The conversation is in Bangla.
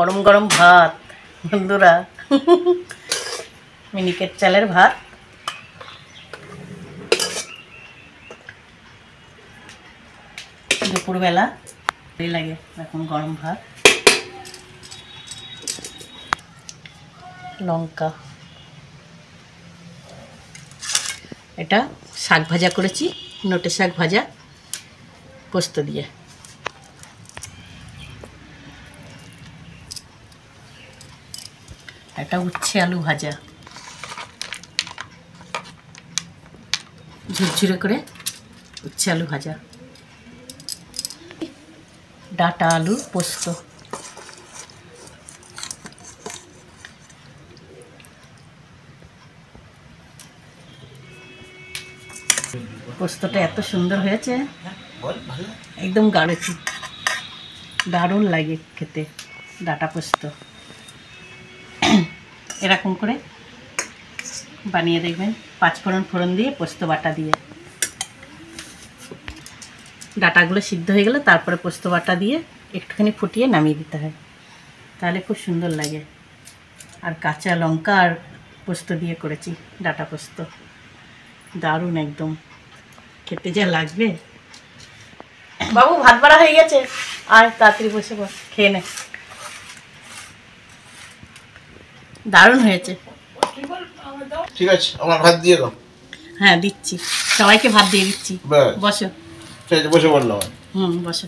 গরম গরম ভাত বন্ধুরা, মিনিকেট চালের ভাত। দুপুরবেলা ভালোই লাগে এখন গরম ভাত। লঙ্কা, এটা শাক ভাজা করেছি, নোটে শাক ভাজা পোস্ত দিয়ে। এটা উচ্ছে আলু ভাজা, ঝুরঝুরে করে উচ্ছে আলু ভাজা। ডাঁটা আলু পোস্ত। পোস্তটা এত সুন্দর হয়েছে, একদম গাঢ়, দারুণ লাগে খেতে ডাঁটা পোস্ত। এরকম করে বানিয়ে দেখবেন, 5 ফোড়ন দিয়ে পোস্ত বাটা দিয়ে। ডাঁটাগুলো সিদ্ধ হয়ে গেলে তারপরে পোস্ত বাটা দিয়ে একটুখানি ফুটিয়ে নামিয়ে দিতে হয়, তাহলে খুব সুন্দর লাগে। আর কাঁচা লঙ্কা আর পোস্ত দিয়ে করেছি ডাঁটা পোস্ত, দারুণ একদম খেতে যা লাগবে। বাবু ভাত বাড়া হয়ে গেছে, আর তাড়াতাড়ি বসে বস, খেয়ে নে। দারুণ হয়েছে। ঠিক আছে, আমার ভাত দিয়ে দাও। হ্যাঁ দিচ্ছি, সবাইকে ভাত দিয়ে দিচ্ছি। বসো। বসে বললাম। বসো।